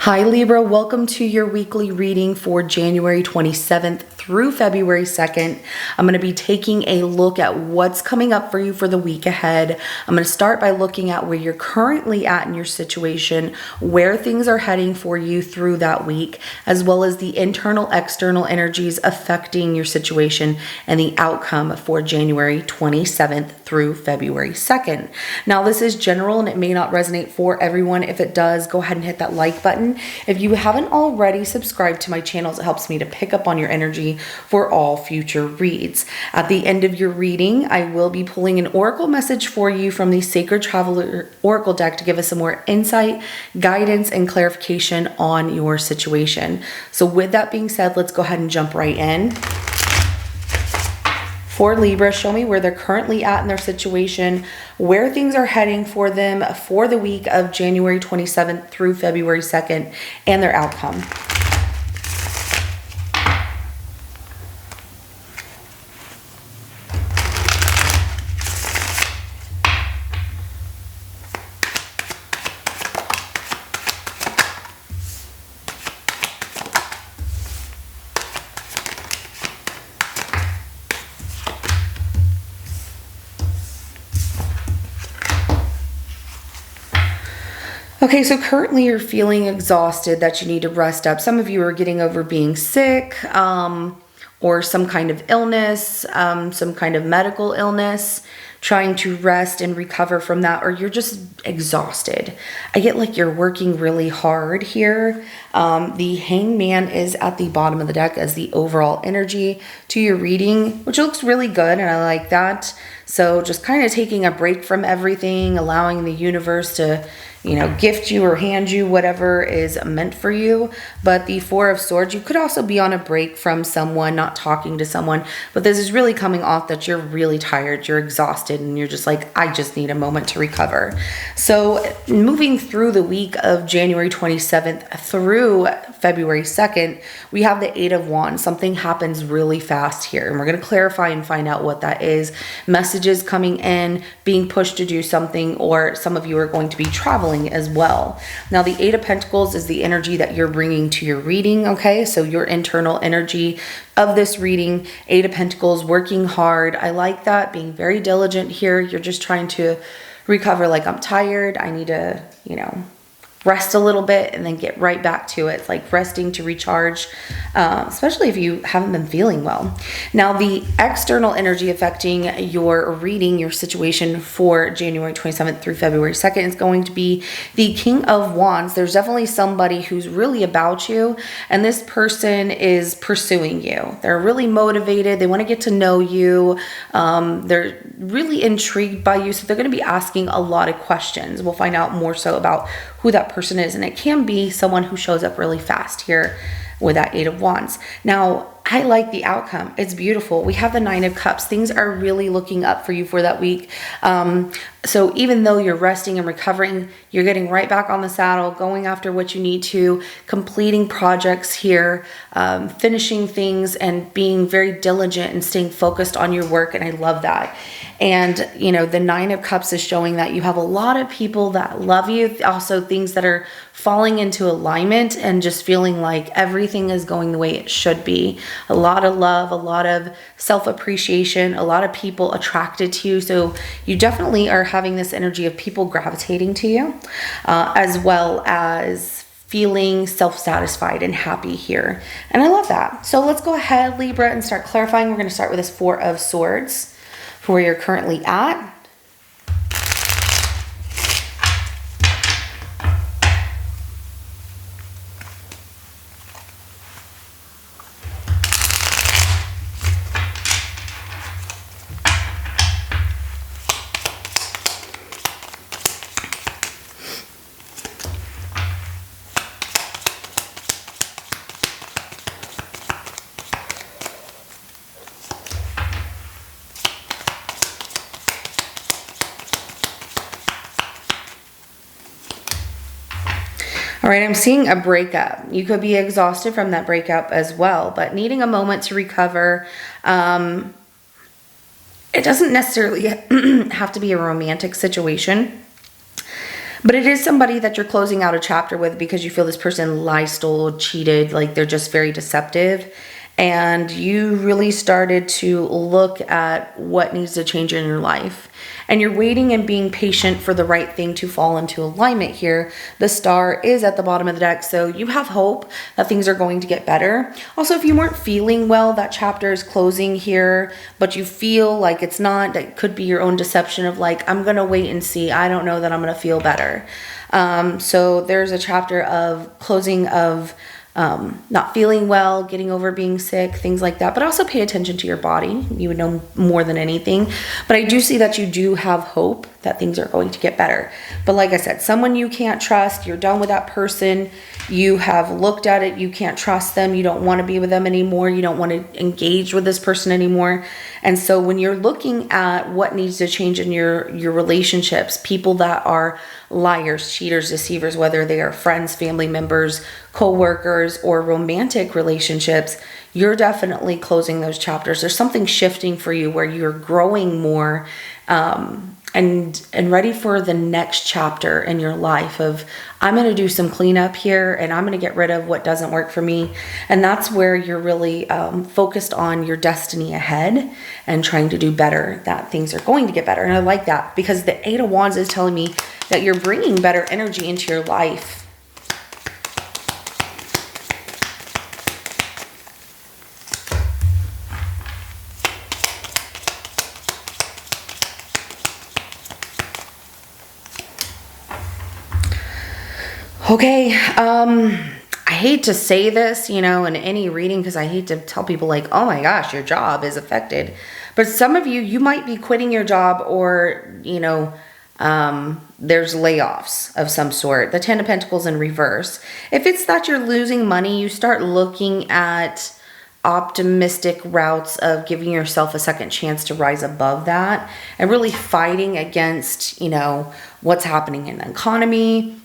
Hi Libra, welcome to your weekly reading for January 27th through February 2nd. I'm going to be taking a look at what's coming up for you for the week ahead. I'm going to start by looking at where you're currently at in your situation, where things are heading for you through that week, as well as the internal, external energies affecting your situation and the outcome for January 27th through February 2nd. Now, this is general and it may not resonate for everyone. If it does, go ahead and hit that like button. If you haven't already subscribed to my channels, it helps me to pick up on your energy for all future reads. At the end of your reading, I will be pulling an oracle message for you from the Sacred Traveler Oracle deck to give us some more insight, guidance, and clarification on your situation. So with that being said, let's go ahead and jump right in. For Libra, show me where they're currently at in their situation, where things are heading for them for the week of January 27th through February 2nd, and their outcome. Okay, so currently you're feeling exhausted, that you need to rest up. Some of you are getting over being sick, or some kind of illness, some kind of medical illness, trying to rest and recover from that, or you're just exhausted. I get like you're working really hard here. The Hangman is at the bottom of the deck as the overall energy to your reading, which looks really good, and I like that. So just kind of taking a break from everything, allowing the universe to, gift you or hand you whatever is meant for you. But the Four of Swords, you could also be on a break from someone, not talking to someone, but this is really coming off that you're really tired, you're exhausted, and you're just like, I just need a moment to recover. So moving through the week of January 27th through February 2nd, we have the Eight of Wands. Something happens really fast here, and we're going to clarify and find out what that is. Messages coming in, being pushed to do something, or some of you are going to be traveling as well. Now, the Eight of Pentacles is the energy that you're bringing to your reading, okay? So your internal energy of this reading, Eight of Pentacles, working hard. I like that, being very diligent here. You're just trying to recover, like, I'm tired, I need to, rest a little bit and then get right back to it. It's like resting to recharge, especially if you haven't been feeling well. Now, the external energy affecting your reading, your situation for January 27th through February 2nd is going to be the King of Wands. There's definitely somebody who's really about you, and this person is pursuing you. They're really motivated. They want to get to know you. They're really intrigued by you, so they're going to be asking a lot of questions. We'll find out more so about who that person is, and it can be someone who shows up really fast here with that Eight of Wands. Now, I like the outcome. It's beautiful. We have the Nine of Cups. Things are really looking up for you for that week. So even though you're resting and recovering, you're getting right back on the saddle, going after what you need to, completing projects here, finishing things, and being very diligent and staying focused on your work. And I love that. And, the Nine of Cups is showing that you have a lot of people that love you. Also, things that are falling into alignment and just feeling like everything is going the way it should be. A lot of love, a lot of self-appreciation, a lot of people attracted to you. So you definitely are having this energy of people gravitating to you, as well as feeling self-satisfied and happy here. And I love that. So let's go ahead, Libra, and start clarifying. We're going to start with this Four of Swords for where you're currently at. All right, I'm seeing a breakup. You could be exhausted from that breakup as well, but needing a moment to recover. It doesn't necessarily have to be a romantic situation, But it is somebody that you're closing out a chapter with because you feel this person lied, stole, cheated, like they're just very deceptive. And you really started to look at what needs to change in your life. And you're waiting and being patient for the right thing to fall into alignment here. The star is at the bottom of the deck, so you have hope that things are going to get better. Also, if you weren't feeling well, that chapter is closing here, but you feel like it's not, that could be your own deception of like, I'm going to wait and see. I don't know that I'm going to feel better. So there's a chapter of closing of not feeling well, getting over being sick, things like that. But also pay attention to your body. You would know more than anything. But I do see that you do have hope that things are going to get better. But like I said, someone you can't trust, you're done with that person. You have looked at it, you can't trust them, you don't want to be with them anymore, you don't want to engage with this person anymore. And so when you're looking at what needs to change in your relationships, people that are liars, cheaters, deceivers, whether they are friends, family members, co-workers, or romantic relationships, you're definitely closing those chapters. There's something shifting for you where you're growing more and ready for the next chapter in your life of, I'm going to do some cleanup here and I'm going to get rid of what doesn't work for me. And that's where you're really focused on your destiny ahead and trying to do better, that things are going to get better. And I like that because the Eight of Wands is telling me that you're bringing better energy into your life. Okay, I hate to say this, you know, in any reading, because I hate to tell people like, oh my gosh, your job is affected. But some of you might be quitting your job or, you know, there's layoffs of some sort. The Ten of Pentacles in reverse. If it's that you're losing money, you start looking at optimistic routes of giving yourself a second chance to rise above that and really fighting against, you know, what's happening in the economy,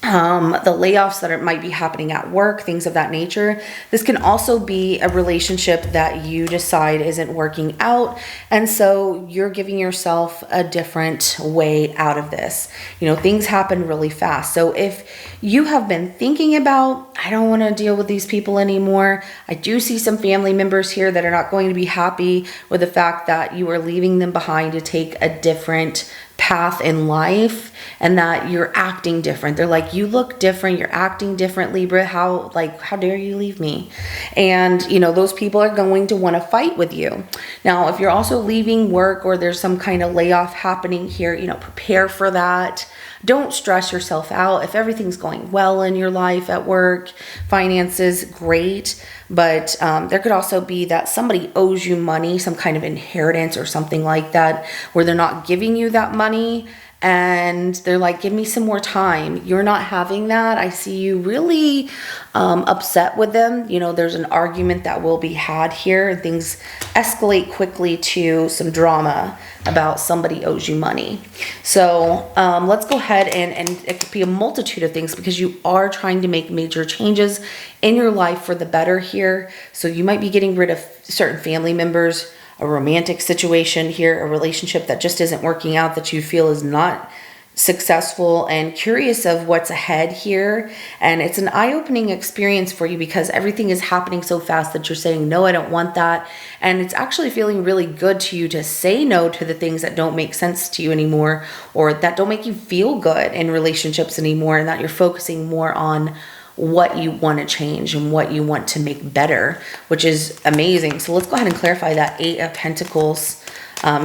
the layoffs that might be happening at work, things of that nature. This can also be a relationship that you decide isn't working out. And so you're giving yourself a different way out of this. You know, things happen really fast. So if you have been thinking about, I don't want to deal with these people anymore. I do see some family members here that are not going to be happy with the fact that you are leaving them behind to take a different path in life and that you're acting different. They're like, you look different, you're acting different, Libra. How dare you leave me? And you know, those people are going to want to fight with you. Now, if you're also leaving work or there's some kind of layoff happening here, you know, prepare for that. Don't stress yourself out. If everything's going well in your life at work, finances, great. But there could also be that somebody owes you money, some kind of inheritance or something like that, where they're not giving you that money and they're like, give me some more time. You're not having that. I see you really upset with them. You know, there's an argument that will be had here and things escalate quickly to some drama about somebody owes you money. So let's go ahead and it could be a multitude of things because you are trying to make major changes in your life for the better here. So you might be getting rid of certain family members, a romantic situation here, a relationship that just isn't working out, that you feel is not successful, and curious of what's ahead here. And it's an eye-opening experience for you because everything is happening so fast that you're saying, no, I don't want that. And it's actually feeling really good to you to say no to the things that don't make sense to you anymore or that don't make you feel good in relationships anymore, and that you're focusing more on what you want to change and what you want to make better, which is amazing. So let's go ahead and clarify that Eight of Pentacles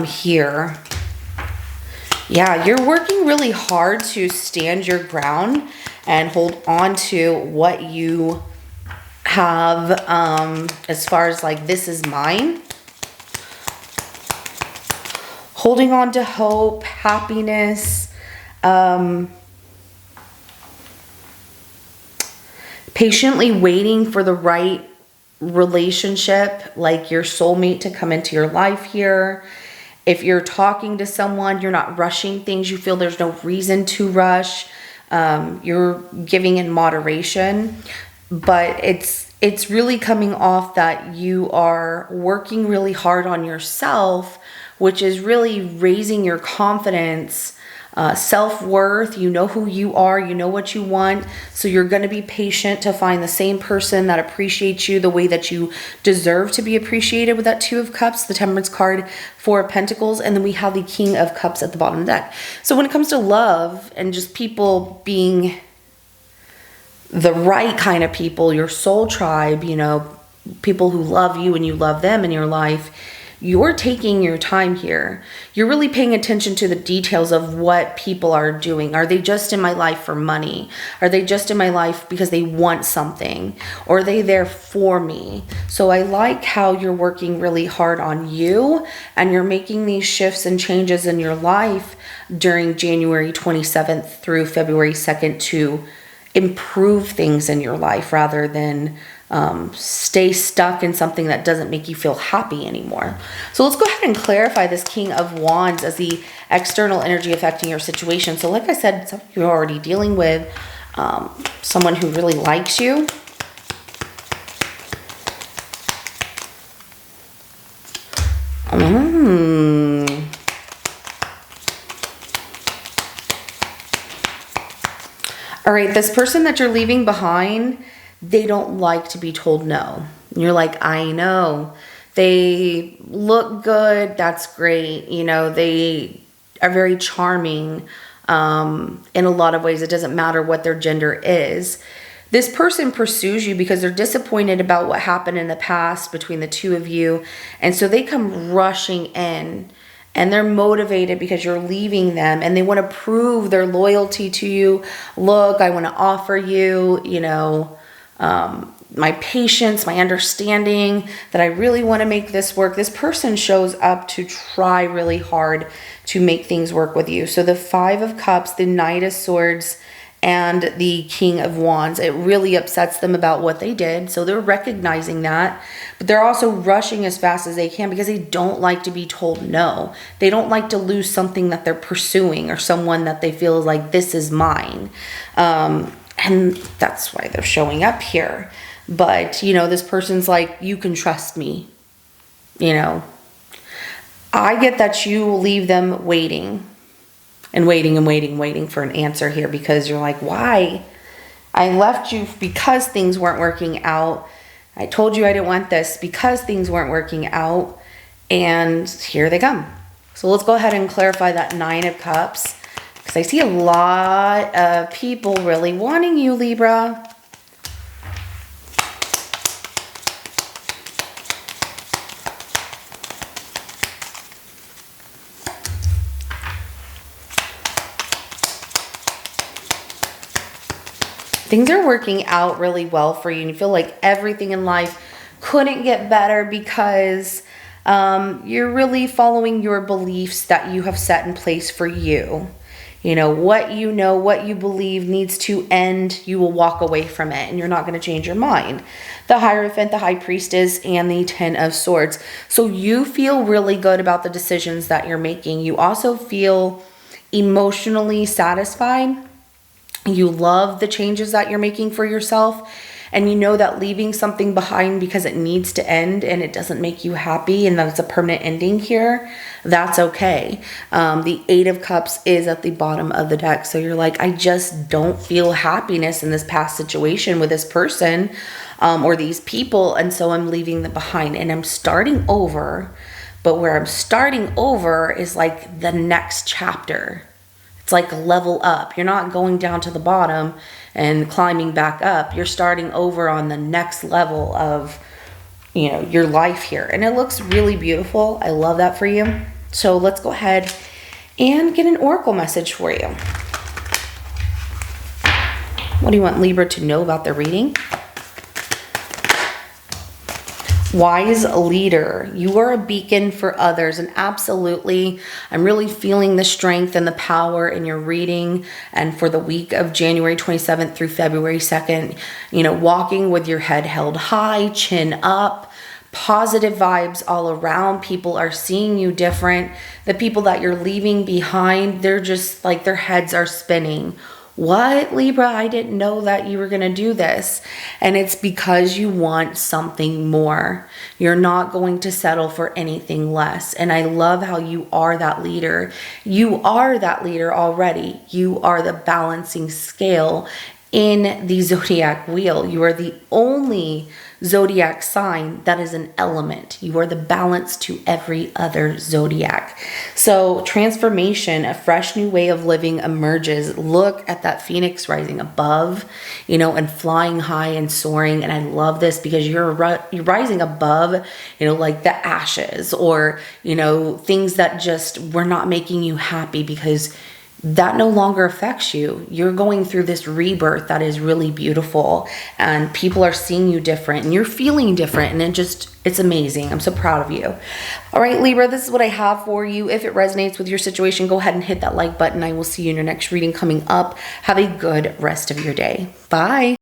here. Yeah, you're working really hard to stand your ground and hold on to what you have as far as like, this is mine. Holding on to hope, happiness, patiently waiting for the right relationship, like your soulmate to come into your life here. If you're talking to someone, you're not rushing things. You feel there's no reason to rush. You're giving in moderation, but it's really coming off that you are working really hard on yourself, which is really raising your confidence self-worth. You know who you are. You know what you want. So you're going to be patient to find the same person that appreciates you the way that you deserve to be appreciated with that Two of Cups, the Temperance card, Four of Pentacles, and then we have the King of Cups at the bottom of the deck. So when it comes to love and just people being the right kind of people, your soul tribe, you know, people who love you and you love them in your life, you're taking your time here. You're really paying attention to the details of what people are doing. Are they just in my life for money? Are they just in my life because they want something? Or are they there for me? So I like how you're working really hard on you, and you're making these shifts and changes in your life during January 27th through February 2nd to improve things in your life rather than stay stuck in something that doesn't make you feel happy anymore. So let's go ahead and clarify this King of Wands as the external energy affecting your situation. So like I said, some of you are already dealing with someone who really likes you. All right, this person that you're leaving behind, they don't like to be told no. And you're like, I know. They look good. That's great. You know, they are very charming in a lot of ways. It doesn't matter what their gender is. This person pursues you because they're disappointed about what happened in the past between the two of you. And so they come rushing in. And they're motivated because you're leaving them, and they want to prove their loyalty to you. Look, I want to offer you, you know, my patience, my understanding, that I really want to make this work. This person shows up to try really hard to make things work with you. So the Five of Cups, the Knight of Swords, and the King of Wands, it really upsets them about what they did. So they're recognizing that, but they're also rushing as fast as they can because they don't like to be told no. They don't like to lose something that they're pursuing or someone that they feel is like, this is mine. And that's why they're showing up here. But, you know, this person's like, you can trust me. You know, I get that you will leave them waiting. And waiting for an answer here because you're like, why? I left you because things weren't working out. I told you I didn't want this because things weren't working out. And here they come. So let's go ahead and clarify that Nine of Cups, because I see a lot of people really wanting you, Libra. Things are working out really well for you, and you feel like everything in life couldn't get better because you're really following your beliefs that you have set in place for you. You know, what you believe needs to end, you will walk away from it, and you're not going to change your mind. The Hierophant, the High Priestess, and the Ten of Swords. So you feel really good about the decisions that you're making. You also feel emotionally satisfied. You love the changes that you're making for yourself, and you know that leaving something behind because it needs to end and it doesn't make you happy and that it's a permanent ending here, that's okay. The Eight of Cups is at the bottom of the deck. So you're like, I just don't feel happiness in this past situation with this person or these people, and so I'm leaving them behind and I'm starting over. But where I'm starting over is like the next chapter. It's like a level up. You're not going down to the bottom and climbing back up. You're starting over on the next level of, you know, your life here. And it looks really beautiful. I love that for you. So let's go ahead and get an oracle message for you. What do you want Libra to know about the reading? Wise leader, you are a beacon for others, and absolutely, I'm really feeling the strength and the power in your reading. And for the week of January 27th through February 2nd, you know, walking with your head held high, chin up, positive vibes all around. People are seeing you different. The people that you're leaving behind, they're just like, their heads are spinning. What, Libra? I didn't know that you were going to do this. And it's because you want something more. You're not going to settle for anything less. And I love how you are that leader. You are that leader already. You are the balancing scale in the zodiac wheel. You are the only zodiac sign that is an element. You are the balance to every other zodiac. So transformation, a fresh new way of living emerges. Look at that phoenix rising above, and flying high and soaring. And I love this because you're rising above, like the ashes or, things that just were not making you happy, because that no longer affects you. You're going through this rebirth that is really beautiful, and people are seeing you different and you're feeling different, and it's amazing. I'm so proud of you. All right, Libra, this is what I have for you. If it resonates with your situation, go ahead and hit that like button. I will see you in your next reading coming up. Have a good rest of your day. Bye.